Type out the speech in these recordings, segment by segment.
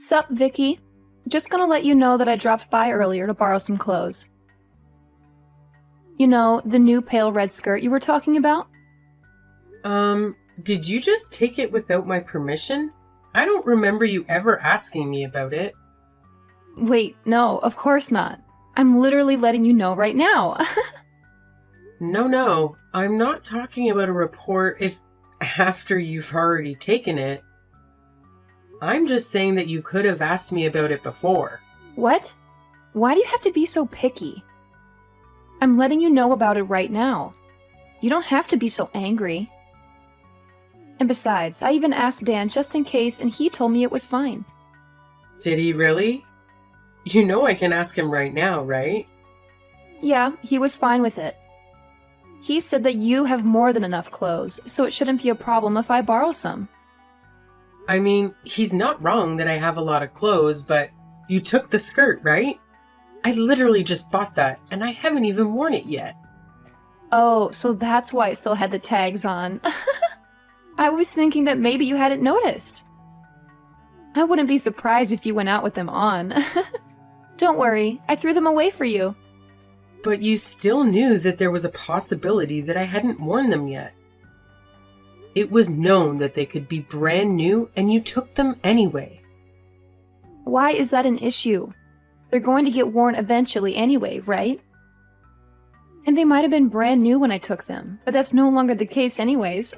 Sup, Vicky? Just gonna let you know that I dropped by earlier to borrow some clothes. You know, the new pale red skirt you were talking about? Did you just take it without my permission? I don't remember you ever asking me about it. Wait, no, of course not. I'm literally letting you know right now. No, I'm not talking about a report if after you've already taken it. I'm just saying that you could have asked me about it before. What? Why do you have to be so picky? I'm letting you know about it right now. You don't have to be so angry. And besides, I even asked Dan just in case and he told me it was fine. Did he really? You know I can ask him right now, right? Yeah, he was fine with it. He said that you have more than enough clothes, so it shouldn't be a problem if I borrow some. I mean, he's not wrong that I have a lot of clothes, but you took the skirt, right? I literally just bought that, and I haven't even worn it yet. Oh, so that's why it still had the tags on. I was thinking that maybe you hadn't noticed. I wouldn't be surprised if you went out with them on. Don't worry, I threw them away for you. But you still knew that there was a possibility that I hadn't worn them yet. It was known that they could be brand new, and you took them anyway. Why is that an issue? They're going to get worn eventually anyway, right? And they might have been brand new when I took them, but that's no longer the case anyways.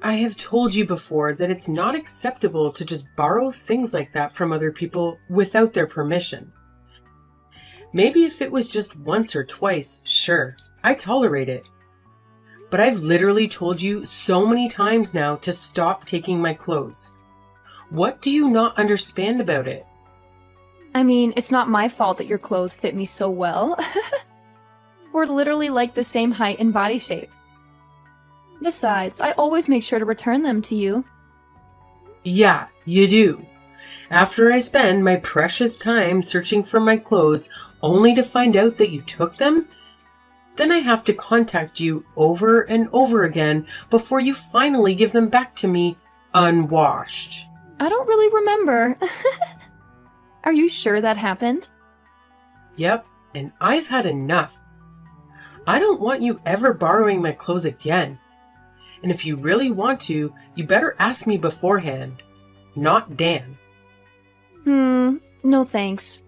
I have told you before that it's not acceptable to just borrow things like that from other people without their permission. Maybe if it was just once or twice, sure, I tolerate it. But I've literally told you so many times now to stop taking my clothes. What do you not understand about it? I mean, it's not my fault that your clothes fit me so well. We're literally like the same height and body shape. Besides, I always make sure to return them to you. Yeah, you do. After I spend my precious time searching for my clothes only to find out that you took them, then I have to contact you over and over again before you finally give them back to me unwashed. I don't really remember. Are you sure that happened? Yep, and I've had enough. I don't want you ever borrowing my clothes again. And if you really want to, you better ask me beforehand, not Dan. No thanks.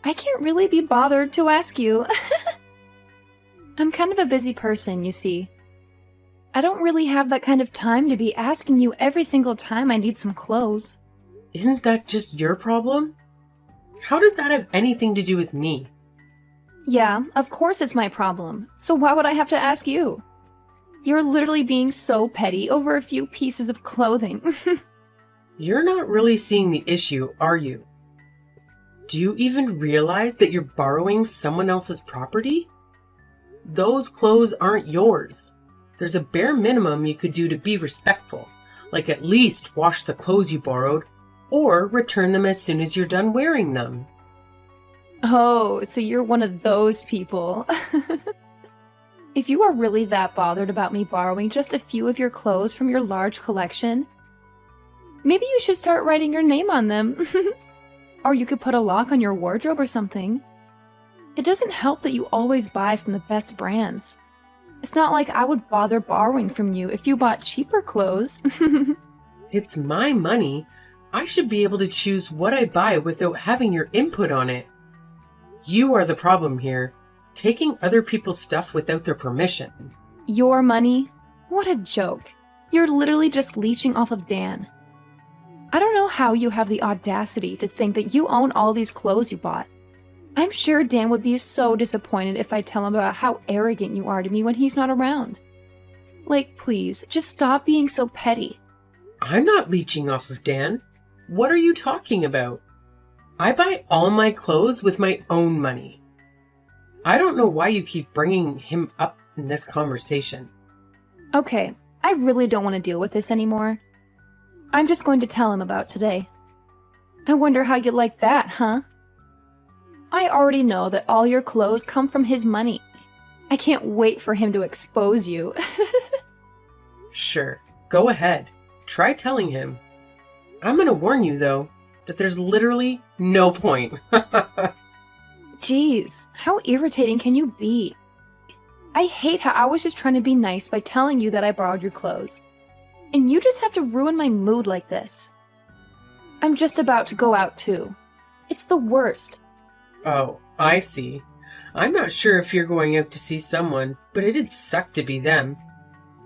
I can't really be bothered to ask you. I'm kind of a busy person, you see. I don't really have that kind of time to be asking you every single time I need some clothes. Isn't that just your problem? How does that have anything to do with me? Yeah, of course it's my problem. So why would I have to ask you? You're literally being so petty over a few pieces of clothing. You're not really seeing the issue, are you? Do you even realize that you're borrowing someone else's property? Those clothes aren't yours. There's a bare minimum you could do to be respectful, like at least wash the clothes you borrowed, or return them as soon as you're done wearing them. Oh, so you're one of those people. If you are really that bothered about me borrowing just a few of your clothes from your large collection, maybe you should start writing your name on them. Or you could put a lock on your wardrobe or something. It doesn't help that you always buy from the best brands. It's not like I would bother borrowing from you if you bought cheaper clothes. It's my money. I should be able to choose what I buy without having your input on it. You are the problem here, taking other people's stuff without their permission. Your money? What a joke. You're literally just leeching off of Dan. I don't know how you have the audacity to think that you own all these clothes you bought. I'm sure Dan would be so disappointed if I tell him about how arrogant you are to me when he's not around. Like, please, just stop being so petty. I'm not leeching off of Dan. What are you talking about? I buy all my clothes with my own money. I don't know why you keep bringing him up in this conversation. Okay, I really don't want to deal with this anymore. I'm just going to tell him about today. I wonder how you like that, huh? I already know that all your clothes come from his money. I can't wait for him to expose you. Sure, go ahead. Try telling him. I'm gonna warn you though, that there's literally no point. Jeez, how irritating can you be? I hate how I was just trying to be nice by telling you that I borrowed your clothes. And you just have to ruin my mood like this. I'm just about to go out too. It's the worst. Oh, I see. I'm not sure if you're going out to see someone, but it'd suck to be them.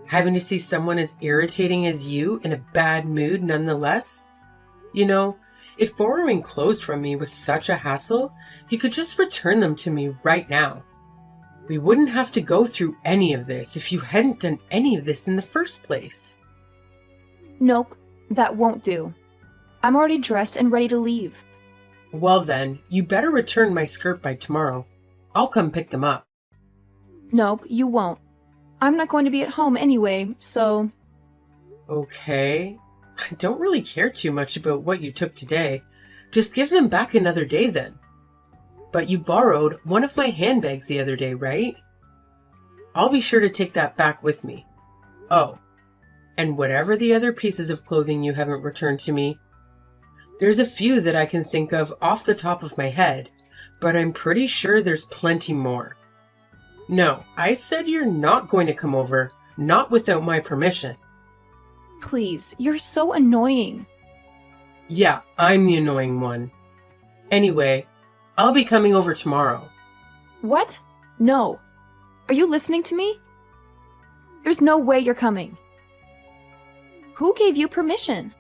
Having to see someone as irritating as you in a bad mood nonetheless? You know, if borrowing clothes from me was such a hassle, you could just return them to me right now. We wouldn't have to go through any of this if you hadn't done any of this in the first place. Nope, that won't do. I'm already dressed and ready to leave. Well then, you better return my skirt by tomorrow. I'll come pick them up. Nope, you won't. I'm not going to be at home anyway, so... Okay. I don't really care too much about what you took today. Just give them back another day then. But you borrowed one of my handbags the other day, right? I'll be sure to take that back with me. Oh, and whatever the other pieces of clothing you haven't returned to me, there's a few that I can think of off the top of my head, but I'm pretty sure there's plenty more. No, I said you're not going to come over, not without my permission. Please, you're so annoying. Yeah, I'm the annoying one. Anyway, I'll be coming over tomorrow. What? No. Are you listening to me? There's no way you're coming. Who gave you permission?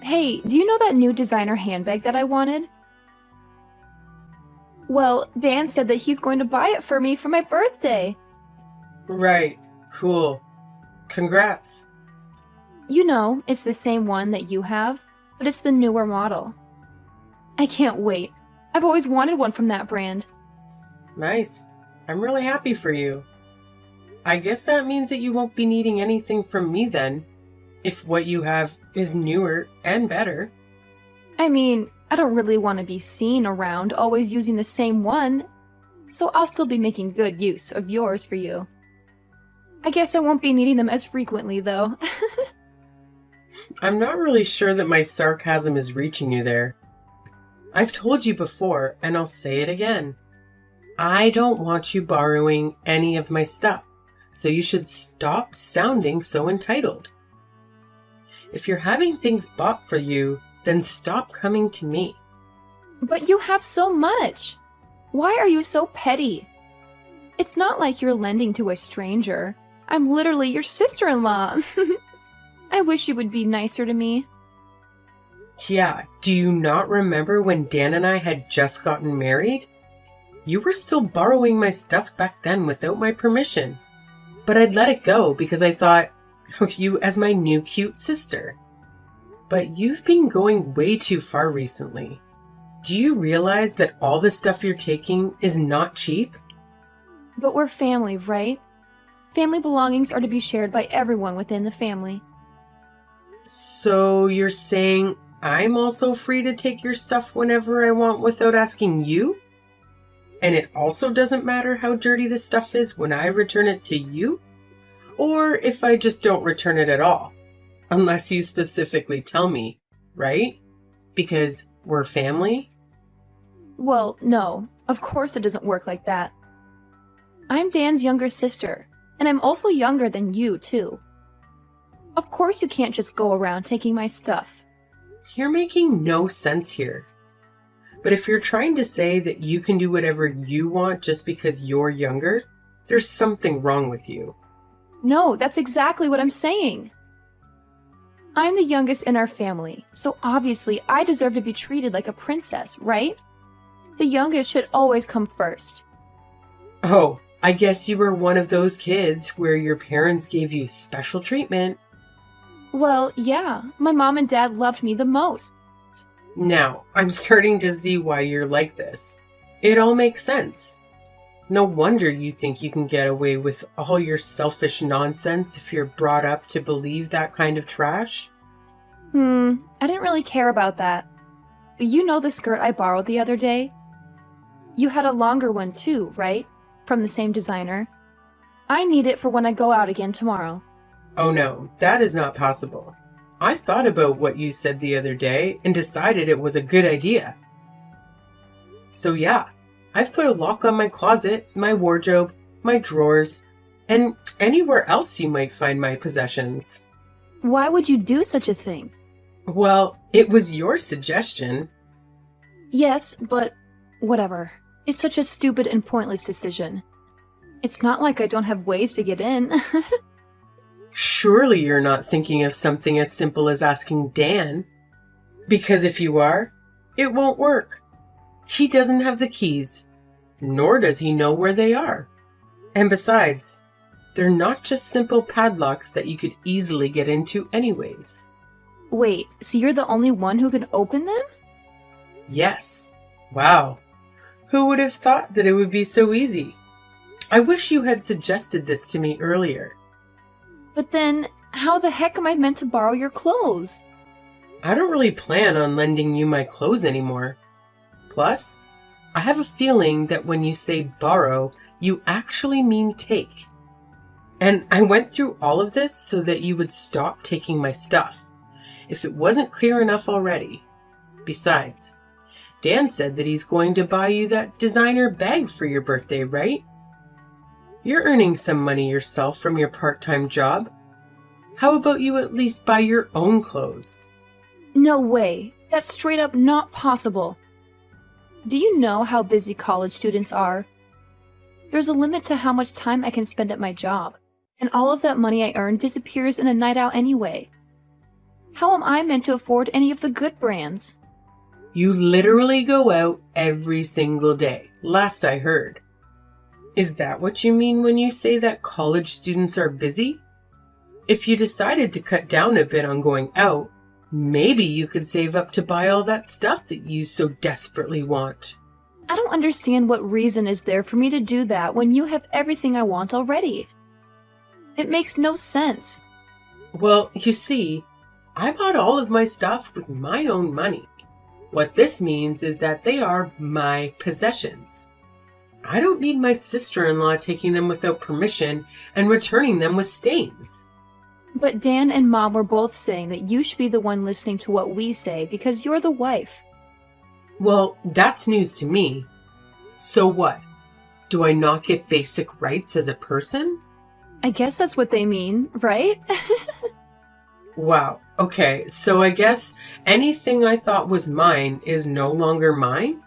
Hey, do you know that new designer handbag that I wanted? Well, Dan said that he's going to buy it for me for my birthday. Right, cool. Congrats. You know, it's the same one that you have, but it's the newer model. I can't wait. I've always wanted one from that brand. Nice. I'm really happy for you. I guess that means that you won't be needing anything from me then, if what you have is newer and better. I mean, I don't really want to be seen around always using the same one, so I'll still be making good use of yours for you. I guess I won't be needing them as frequently, though. I'm not really sure that my sarcasm is reaching you there. I've told you before, and I'll say it again. I don't want you borrowing any of my stuff, so you should stop sounding so entitled. If you're having things bought for you, then stop coming to me. But you have so much. Why are you so petty? It's not like you're lending to a stranger. I'm literally your sister-in-law. I wish you would be nicer to me. Yeah, do you not remember when Dan and I had just gotten married? You were still borrowing my stuff back then without my permission. But I'd let it go because I thought of you as my new cute sister. But you've been going way too far recently. Do you realize that all the stuff you're taking is not cheap? But we're family, right? Family belongings are to be shared by everyone within the family. So you're saying I'm also free to take your stuff whenever I want without asking you? And it also doesn't matter how dirty the stuff is when I return it to you? Or if I just don't return it at all? Unless you specifically tell me, right? Because we're family? Well, no. Of course it doesn't work like that. I'm Dan's younger sister, and I'm also younger than you, too. Of course you can't just go around taking my stuff. You're making no sense here. But if you're trying to say that you can do whatever you want just because you're younger, there's something wrong with you. No, that's exactly what I'm saying. I'm the youngest in our family, so obviously I deserve to be treated like a princess, right? The youngest should always come first. Oh, I guess you were one of those kids where your parents gave you special treatment. Well, yeah, my mom and dad loved me the most. Now, I'm starting to see why you're like this. It all makes sense. No wonder you think you can get away with all your selfish nonsense if you're brought up to believe that kind of trash. I didn't really care about that. You know the skirt I borrowed the other day? You had a longer one too, right? From the same designer. I need it for when I go out again tomorrow. Oh no, that is not possible. I thought about what you said the other day and decided it was a good idea. So yeah, I've put a lock on my closet, my wardrobe, my drawers, and anywhere else you might find my possessions. Why would you do such a thing? Well, it was your suggestion. Yes, but whatever. It's such a stupid and pointless decision. It's not like I don't have ways to get in. Surely you're not thinking of something as simple as asking Dan. Because if you are, it won't work. He doesn't have the keys, nor does he know where they are. And besides, they're not just simple padlocks that you could easily get into anyways. Wait, so you're the only one who can open them? Yes. Wow. Who would have thought that it would be so easy? I wish you had suggested this to me earlier. But then, how the heck am I meant to borrow your clothes? I don't really plan on lending you my clothes anymore. Plus, I have a feeling that when you say borrow, you actually mean take. And I went through all of this so that you would stop taking my stuff, if it wasn't clear enough already. Besides, Dan said that he's going to buy you that designer bag for your birthday, right? You're earning some money yourself from your part-time job. How about you at least buy your own clothes? No way. That's straight up not possible. Do you know how busy college students are? There's a limit to how much time I can spend at my job, and all of that money I earn disappears in a night out anyway. How am I meant to afford any of the good brands? You literally go out every single day, last I heard. Is that what you mean when you say that college students are busy? If you decided to cut down a bit on going out, maybe you could save up to buy all that stuff that you so desperately want. I don't understand what reason is there for me to do that when you have everything I want already. It makes no sense. Well, you see, I bought all of my stuff with my own money. What this means is that they are my possessions. I don't need my sister-in-law taking them without permission and returning them with stains. But Dan and Mom were both saying that you should be the one listening to what we say because you're the wife. Well, that's news to me. So what? Do I not get basic rights as a person? I guess that's what they mean, right? Wow. Okay, so I guess anything I thought was mine is no longer mine?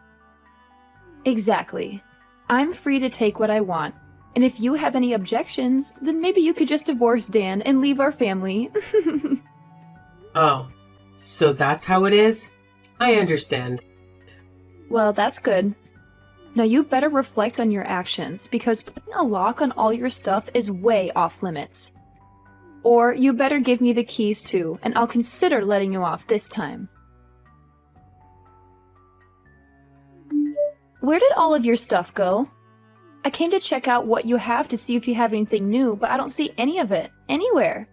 Exactly. I'm free to take what I want. And if you have any objections, then maybe you could just divorce Dan and leave our family. Oh, so that's how it is? I understand. Well, that's good. Now you better reflect on your actions, because putting a lock on all your stuff is way off limits. Or you better give me the keys too, and I'll consider letting you off this time. Where did all of your stuff go? I came to check out what you have to see if you have anything new, but I don't see any of it anywhere.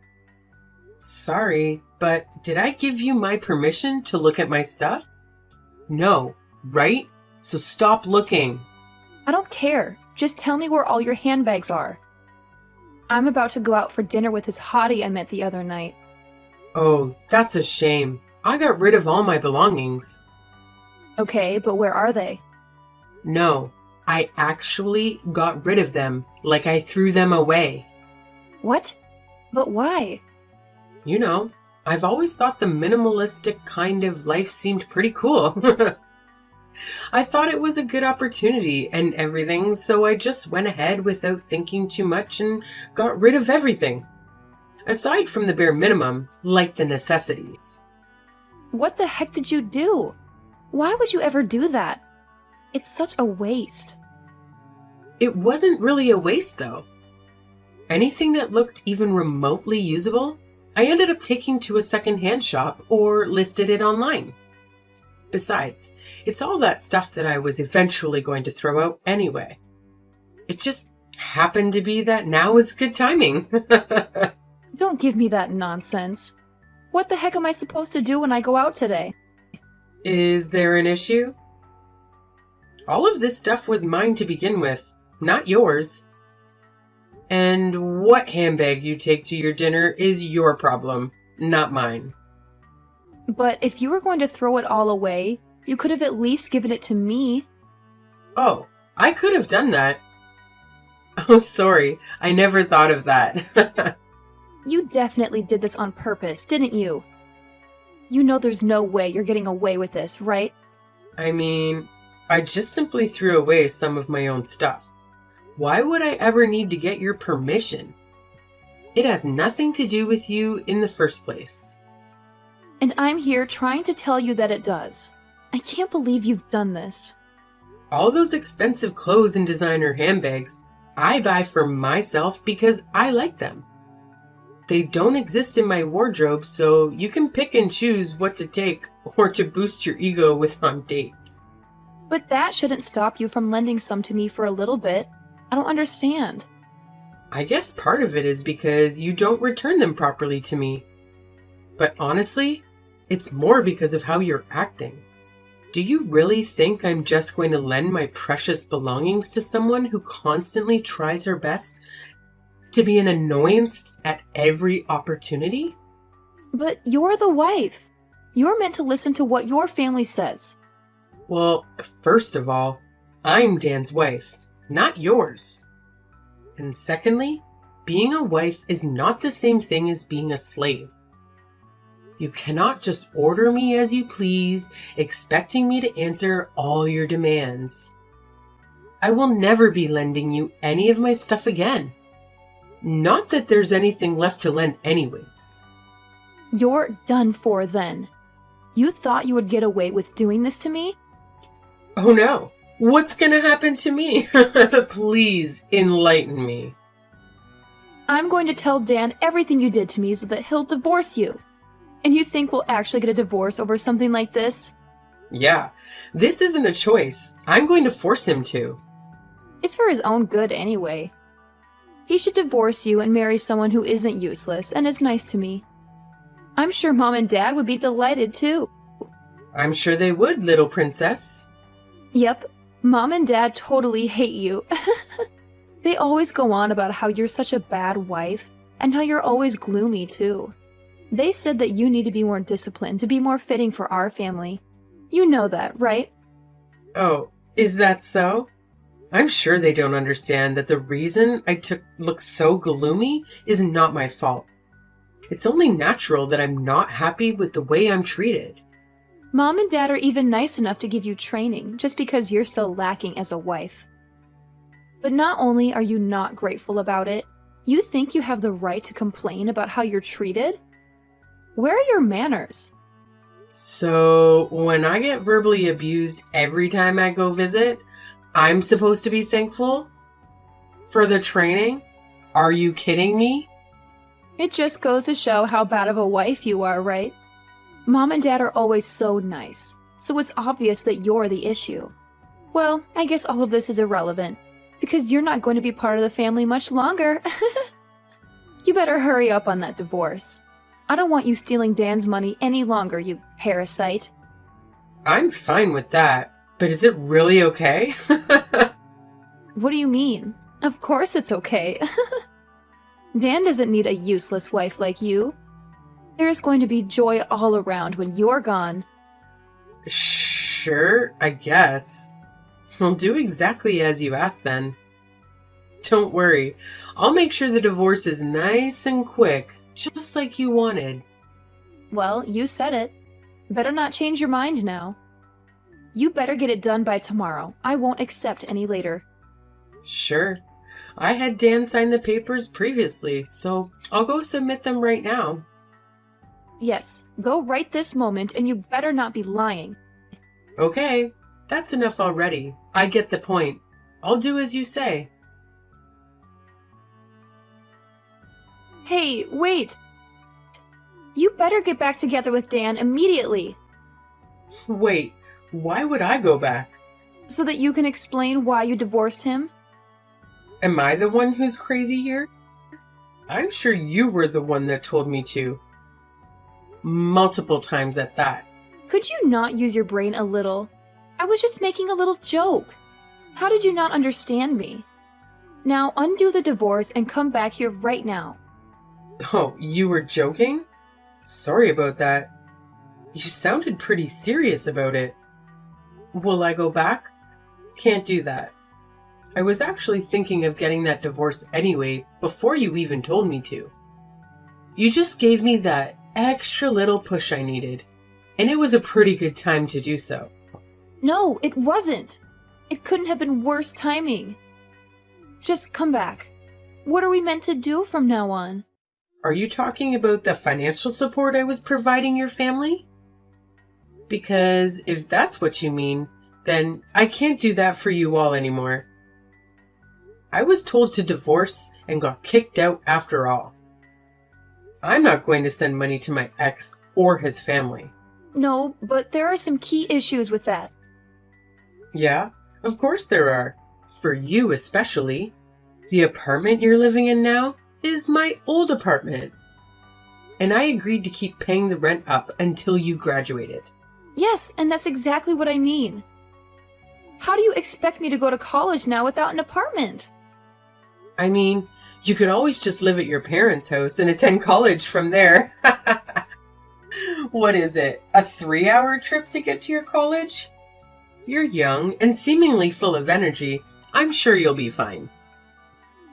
Sorry, but did I give you my permission to look at my stuff? No, right? So stop looking. I don't care. Just tell me where all your handbags are. I'm about to go out for dinner with this hottie I met the other night. Oh, that's a shame. I got rid of all my belongings. Okay, but where are they? No, I actually got rid of them, like I threw them away. What? But why? You know, I've always thought the minimalistic kind of life seemed pretty cool. I thought it was a good opportunity and everything, so I just went ahead without thinking too much and got rid of everything. Aside from the bare minimum, like the necessities. What the heck did you do? Why would you ever do that? It's such a waste. It wasn't really a waste, though. Anything that looked even remotely usable, I ended up taking to a secondhand shop or listed it online. Besides, it's all that stuff that I was eventually going to throw out anyway. It just happened to be that now is good timing. Don't give me that nonsense. What the heck am I supposed to do when I go out today? Is there an issue? All of this stuff was mine to begin with, not yours. And what handbag you take to your dinner is your problem, not mine. But if you were going to throw it all away, you could have at least given it to me. Oh, I could have done that. Oh, sorry. I never thought of that. You definitely did this on purpose, didn't you? You know there's no way you're getting away with this, right? I mean, I just simply threw away some of my own stuff. Why would I ever need to get your permission? It has nothing to do with you in the first place. And I'm here trying to tell you that it does. I can't believe you've done this. All those expensive clothes and designer handbags, I buy for myself because I like them. They don't exist in my wardrobe, so you can pick and choose what to take or to boost your ego with on dates. But that shouldn't stop you from lending some to me for a little bit. I don't understand. I guess part of it is because you don't return them properly to me. But honestly, it's more because of how you're acting. Do you really think I'm just going to lend my precious belongings to someone who constantly tries her best to be an annoyance at every opportunity? But you're the wife. You're meant to listen to what your family says. Well, first of all, I'm Dan's wife, not yours. And secondly, being a wife is not the same thing as being a slave. You cannot just order me as you please, expecting me to answer all your demands. I will never be lending you any of my stuff again. Not that there's anything left to lend anyways. You're done for then. You thought you would get away with doing this to me? Oh no, what's gonna happen to me? Please enlighten me. I'm going to tell Dan everything you did to me so that he'll divorce you. And you think we'll actually get a divorce over something like this? Yeah, this isn't a choice. I'm going to force him to. It's for his own good anyway. He should divorce you and marry someone who isn't useless and is nice to me. I'm sure Mom and Dad would be delighted too. I'm sure they would, little princess. Yep, Mom and Dad totally hate you. They always go on about how you're such a bad wife and how you're always gloomy too. They said that you need to be more disciplined to be more fitting for our family. You know that, right? Oh, is that so? I'm sure they don't understand that the reason I look so gloomy is not my fault. It's only natural that I'm not happy with the way I'm treated. Mom and Dad are even nice enough to give you training just because you're still lacking as a wife. But not only are you not grateful about it, you think you have the right to complain about how you're treated? Where are your manners? So, when I get verbally abused every time I go visit, I'm supposed to be thankful? For the training? Are you kidding me? It just goes to show how bad of a wife you are, right? Mom and Dad are always so nice, so it's obvious that you're the issue. Well, I guess all of this is irrelevant, because you're not going to be part of the family much longer. You better hurry up on that divorce. I don't want you stealing Dan's money any longer, you parasite. I'm fine with that, but is it really okay? What do you mean? Of course it's okay. Dan doesn't need a useless wife like you. There's going to be joy all around when you're gone. Sure, I guess. I'll do exactly as you asked then. Don't worry, I'll make sure the divorce is nice and quick, just like you wanted. Well, you said it. Better not change your mind now. You better get it done by tomorrow. I won't accept any later. Sure. I had Dan sign the papers previously, so I'll go submit them right now. Yes, go right this moment, and you better not be lying. Okay, that's enough already. I get the point. I'll do as you say. Hey, wait! You better get back together with Dan immediately, Wait, why would I go back? so that you can explain why you divorced him. Am I the one who's crazy here? I'm sure you were the one that told me to. Multiple times at that. Could you not use your brain a little? I was just making a little joke. How did you not understand me? Now undo the divorce and come back here right now. Oh, you were joking? Sorry about that. You sounded pretty serious about it. Will I go back? Can't do that. I was actually thinking of getting that divorce anyway, before you even told me to. You just gave me that extra little push I needed, and it was a pretty good time to do so. No, it wasn't. It couldn't have been worse timing. Just come back. What are we meant to do from now on? Are you talking about the financial support I was providing your family? Because if that's what you mean, then I can't do that for you all anymore. I was told to divorce and got kicked out after all. I'm not going to send money to my ex or his family. No, but there are some key issues with that. Yeah, of course there are. For you especially. The apartment you're living in now is my old apartment. And I agreed to keep paying the rent up until you graduated. Yes, and that's exactly what I mean. How do you expect me to go to college now without an apartment? I mean, you could always just live at your parents' house and attend college from there. What is it, a 3-hour trip to get to your college? You're young and seemingly full of energy. I'm sure you'll be fine.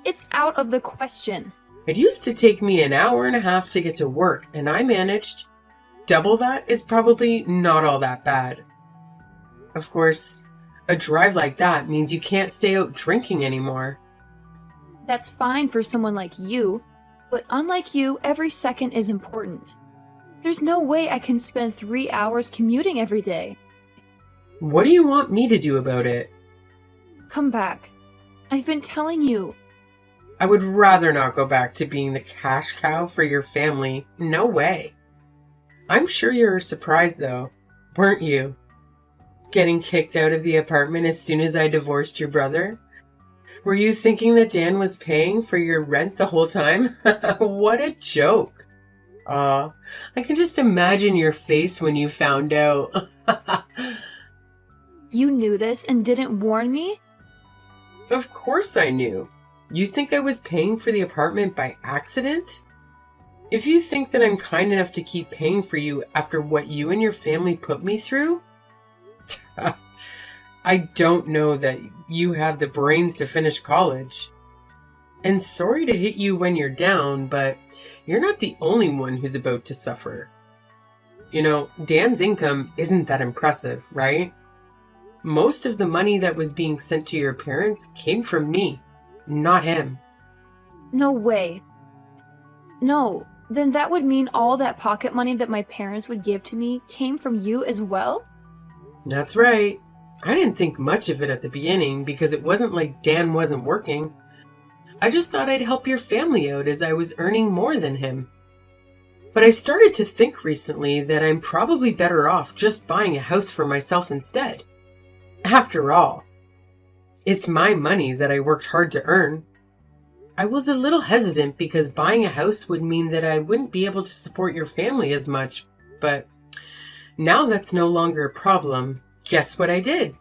It's out of the question. It used to take me an hour and a half to get to work, and I managed. Double that is probably not all that bad. Of course, a drive like that means you can't stay out drinking anymore. That's fine for someone like you, but unlike you, every second is important. There's no way I can spend 3 hours commuting every day. What do you want me to do about it? Come back. I've been telling you. I would rather not go back to being the cash cow for your family. No way. I'm sure you were surprised though, weren't you? Getting kicked out of the apartment as soon as I divorced your brother? Were you thinking that Dan was paying for your rent the whole time? What a joke. Aw, I can just imagine your face when you found out. You knew this and didn't warn me? Of course I knew. You think I was paying for the apartment by accident? If you think that I'm kind enough to keep paying for you after what you and your family put me through, I don't know that you have the brains to finish college. And sorry to hit you when you're down, but you're not the only one who's about to suffer. You know, Dan's income isn't that impressive, right? Most of the money that was being sent to your parents came from me, not him. No way. No, then that would mean all that pocket money that my parents would give to me came from you as well? That's right. I didn't think much of it at the beginning because it wasn't like Dan wasn't working. I just thought I'd help your family out as I was earning more than him. But I started to think recently that I'm probably better off just buying a house for myself instead. After all, it's my money that I worked hard to earn. I was a little hesitant because buying a house would mean that I wouldn't be able to support your family as much, but now that's no longer a problem. Guess what I did?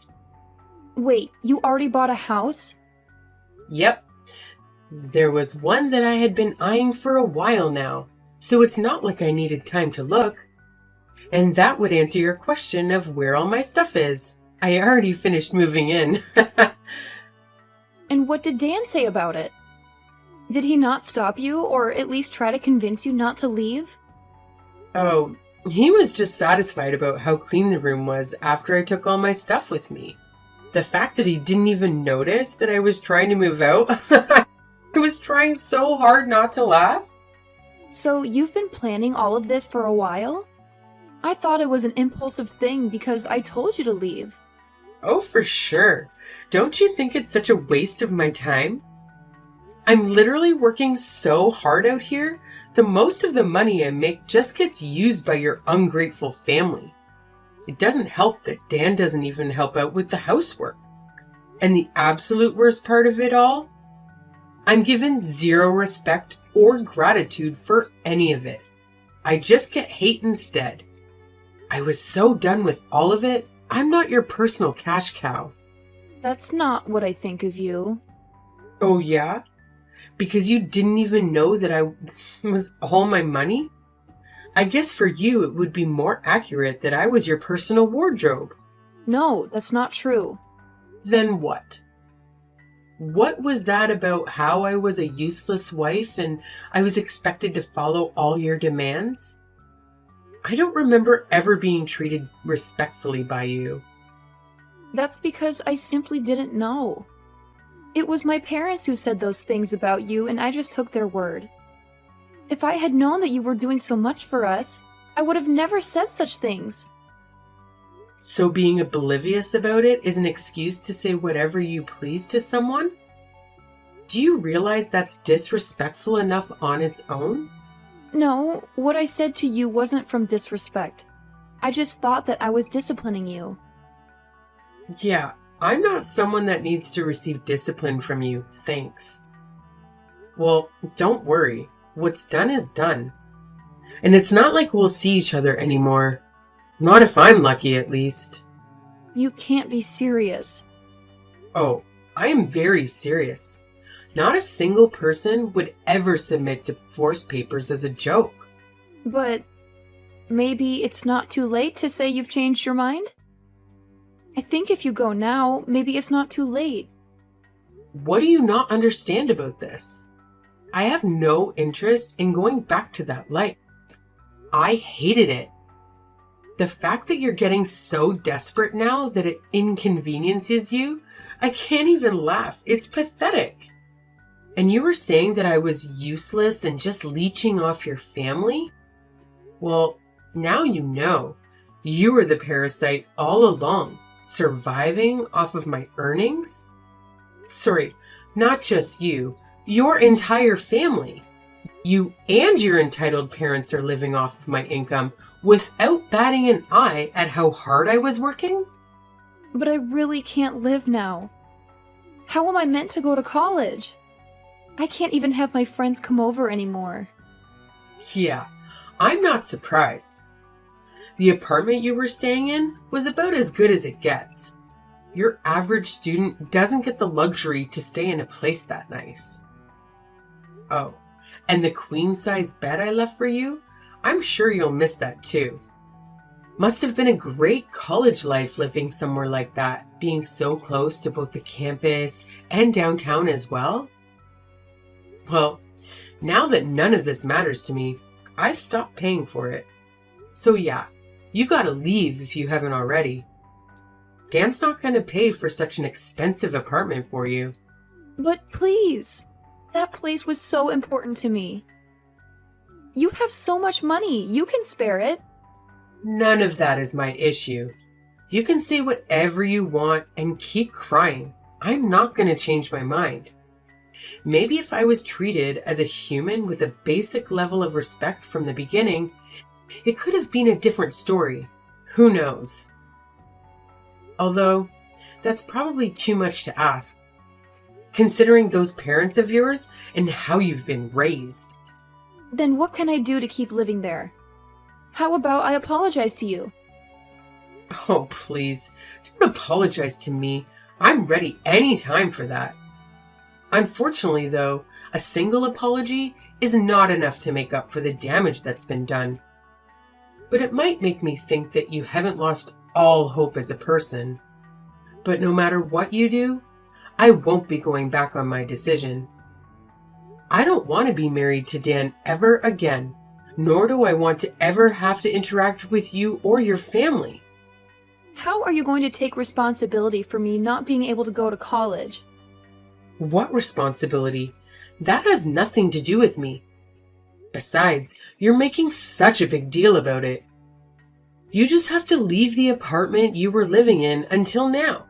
Wait, you already bought a house? Yep. There was one that I had been eyeing for a while now, so it's not like I needed time to look. And that would answer your question of where all my stuff is. I already finished moving in. And what did Dan say about it? Did he not stop you, or at least try to convince you not to leave? Oh, he was just satisfied about how clean the room was after I took all my stuff with me. The fact that he didn't even notice that I was trying to move out. I was trying so hard not to laugh. So you've been planning all of this for a while? I thought it was an impulsive thing because I told you to leave. Oh, for sure. Don't you think it's such a waste of my time? I'm literally working so hard out here, the most of the money I make just gets used by your ungrateful family. It doesn't help that Dan doesn't even help out with the housework. And the absolute worst part of it all? I'm given zero respect or gratitude for any of it. I just get hate instead. I was so done with all of it, I'm not your personal cash cow. That's not what I think of you. Oh yeah? Because you didn't even know that I was all my money? I guess for you it would be more accurate that I was your personal wardrobe. No, that's not true. Then what? What was that about how I was a useless wife and I was expected to follow all your demands? I don't remember ever being treated respectfully by you. That's because I simply didn't know. It was my parents who said those things about you, and I just took their word. If I had known that you were doing so much for us, I would have never said such things. So being oblivious about it is an excuse to say whatever you please to someone? Do you realize that's disrespectful enough on its own? No, what I said to you wasn't from disrespect. I just thought that I was disciplining you. Yeah, I'm not someone that needs to receive discipline from you, thanks. Well, don't worry. What's done is done. And it's not like we'll see each other anymore. Not if I'm lucky, at least. You can't be serious. Oh, I am very serious. Not a single person would ever submit divorce papers as a joke. But maybe it's not too late to say you've changed your mind? I think if you go now, maybe it's not too late. What do you not understand about this? I have no interest in going back to that life. I hated it. The fact that you're getting so desperate now that it inconveniences you, I can't even laugh. It's pathetic. And you were saying that I was useless and just leeching off your family? Well, now you know. You were the parasite all along, surviving off of my earnings? Sorry, not just you. Your entire family. You and your entitled parents are living off of my income without batting an eye at how hard I was working? But I really can't live now. How am I meant to go to college? I can't even have my friends come over anymore. Yeah, I'm not surprised. The apartment you were staying in was about as good as it gets. Your average student doesn't get the luxury to stay in a place that nice. Oh, and the queen-size bed I left for you? I'm sure you'll miss that too. Must have been a great college life living somewhere like that, being so close to both the campus and downtown as well. Well, now that none of this matters to me, I've stopped paying for it. So yeah, you gotta leave if you haven't already. Dan's not gonna pay for such an expensive apartment for you. But please, that place was so important to me. You have so much money, you can spare it. None of that is my issue. You can say whatever you want and keep crying. I'm not gonna change my mind. Maybe if I was treated as a human with a basic level of respect from the beginning, it could have been a different story. Who knows? Although, that's probably too much to ask, considering those parents of yours and how you've been raised. Then what can I do to keep living there? How about I apologize to you? Oh, please, don't apologize to me. I'm ready anytime for that. Unfortunately, though, a single apology is not enough to make up for the damage that's been done. But it might make me think that you haven't lost all hope as a person. But no matter what you do, I won't be going back on my decision. I don't want to be married to Dan ever again, nor do I want to ever have to interact with you or your family. How are you going to take responsibility for me not being able to go to college? What responsibility? That has nothing to do with me. Besides, you're making such a big deal about it. You just have to leave the apartment you were living in until now.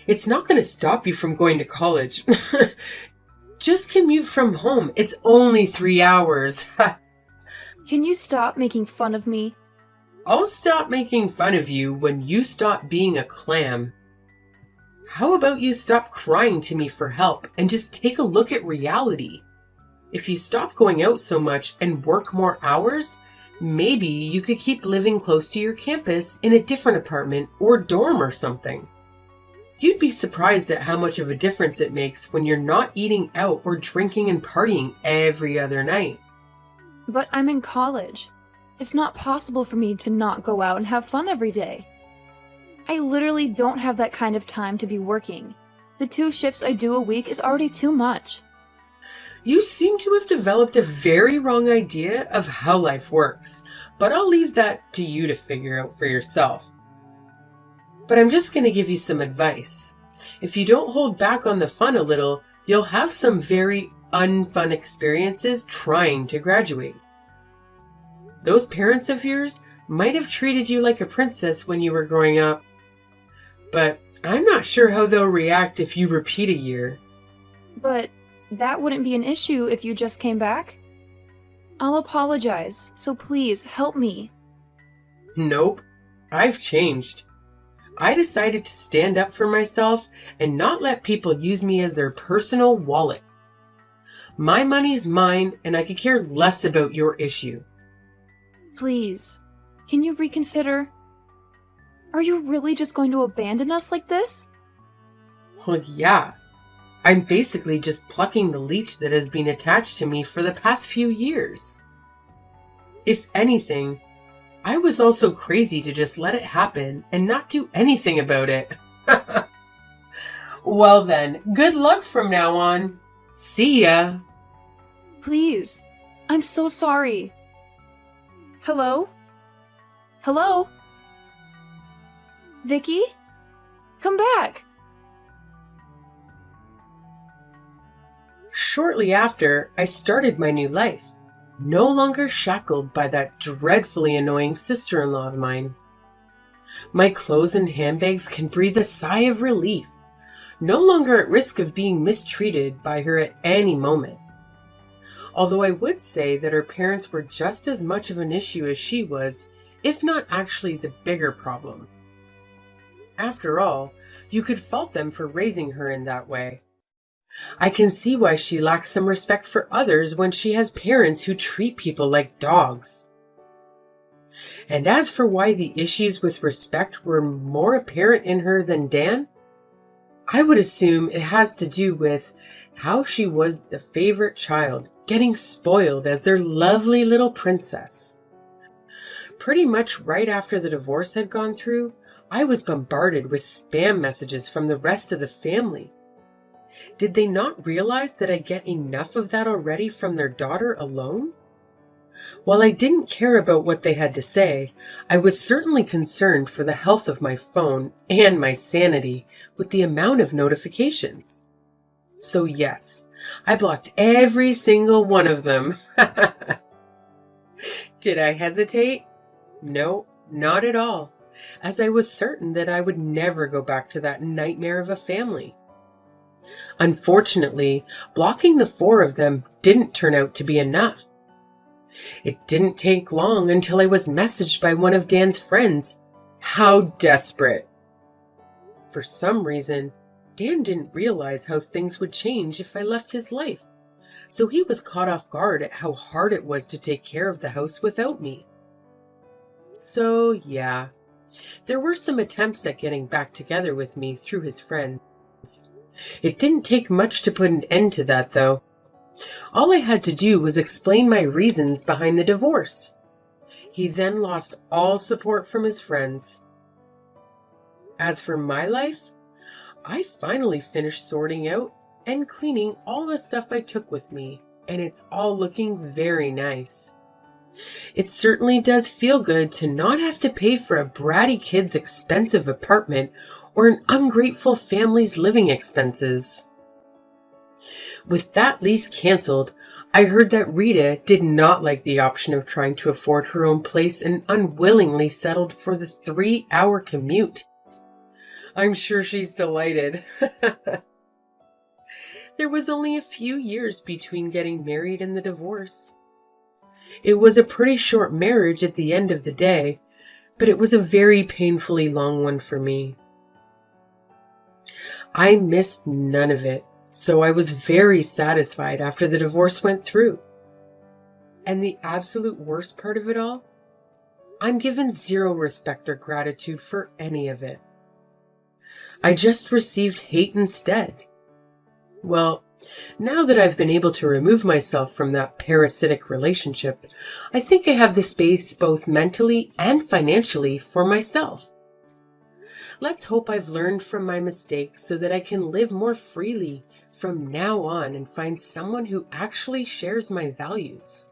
It's not going to stop you from going to college. Just commute from home. It's only 3 hours. Can you stop making fun of me? I'll stop making fun of you when you stop being a clam. How about you stop crying to me for help and just take a look at reality? If you stop going out so much and work more hours, maybe you could keep living close to your campus in a different apartment or dorm or something. You'd be surprised at how much of a difference it makes when you're not eating out or drinking and partying every other night. But I'm in college. It's not possible for me to not go out and have fun every day. I literally don't have that kind of time to be working. The 2 shifts I do a week is already too much. You seem to have developed a very wrong idea of how life works, but I'll leave that to you to figure out for yourself. But I'm just going to give you some advice. If you don't hold back on the fun a little, you'll have some very unfun experiences trying to graduate. Those parents of yours might have treated you like a princess when you were growing up, but I'm not sure how they'll react if you repeat a year. But that wouldn't be an issue if you just came back. I'll apologize, so please help me. Nope, I've changed. I decided to stand up for myself and not let people use me as their personal wallet. My money's mine, and I could care less about your issue. Please, can you reconsider? Are you really just going to abandon us like this? Well, yeah. I'm basically just plucking the leech that has been attached to me for the past few years. If anything, I was also crazy to just let it happen and not do anything about it. Well then, good luck from now on. See ya. Please, I'm so sorry. Hello? Hello? Vicky? Come back! Shortly after, I started my new life, no longer shackled by that dreadfully annoying sister-in-law of mine. My clothes and handbags can breathe a sigh of relief, no longer at risk of being mistreated by her at any moment. Although I would say that her parents were just as much of an issue as she was, if not actually the bigger problem. After all, you could fault them for raising her in that way. I can see why she lacks some respect for others when she has parents who treat people like dogs. And as for why the issues with respect were more apparent in her than Dan, I would assume it has to do with how she was the favorite child, getting spoiled as their lovely little princess. Pretty much right after the divorce had gone through, I was bombarded with spam messages from the rest of the family. Did they not realize that I get enough of that already from their daughter alone? While I didn't care about what they had to say, I was certainly concerned for the health of my phone and my sanity with the amount of notifications. So yes, I blocked every single one of them. Did I hesitate? No, not at all, as I was certain that I would never go back to that nightmare of a family. Unfortunately, blocking the 4 of them didn't turn out to be enough. It didn't take long until I was messaged by one of Dan's friends. How desperate! For some reason, Dan didn't realize how things would change if I left his life, so he was caught off guard at how hard it was to take care of the house without me. So yeah, there were some attempts at getting back together with me through his friends. It didn't take much to put an end to that, though. All I had to do was explain my reasons behind the divorce. He then lost all support from his friends. As for my life, I finally finished sorting out and cleaning all the stuff I took with me, and it's all looking very nice. It certainly does feel good to not have to pay for a bratty kid's expensive apartment or an ungrateful family's living expenses. With that lease canceled, I heard that Rita did not like the option of trying to afford her own place and unwillingly settled for the 3-hour commute. I'm sure she's delighted. There was only a few years between getting married and the divorce. It was a pretty short marriage at the end of the day, but it was a very painfully long one for me. I missed none of it, so I was very satisfied after the divorce went through. And the absolute worst part of it all? I'm given zero respect or gratitude for any of it. I just received hate instead. Well, Now that I've been able to remove myself from that parasitic relationship, I think I have the space both mentally and financially for myself. Let's hope I've learned from my mistakes so that I can live more freely from now on and find someone who actually shares my values.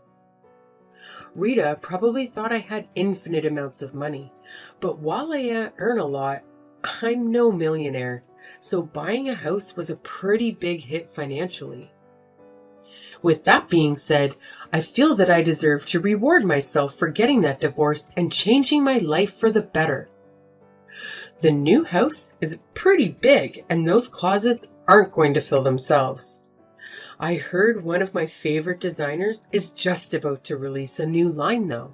Rita probably thought I had infinite amounts of money, but while I earn a lot, I'm no millionaire, so buying a house was a pretty big hit financially. With that being said, I feel that I deserve to reward myself for getting that divorce and changing my life for the better. The new house is pretty big, and those closets aren't going to fill themselves. I heard one of my favorite designers is just about to release a new line though.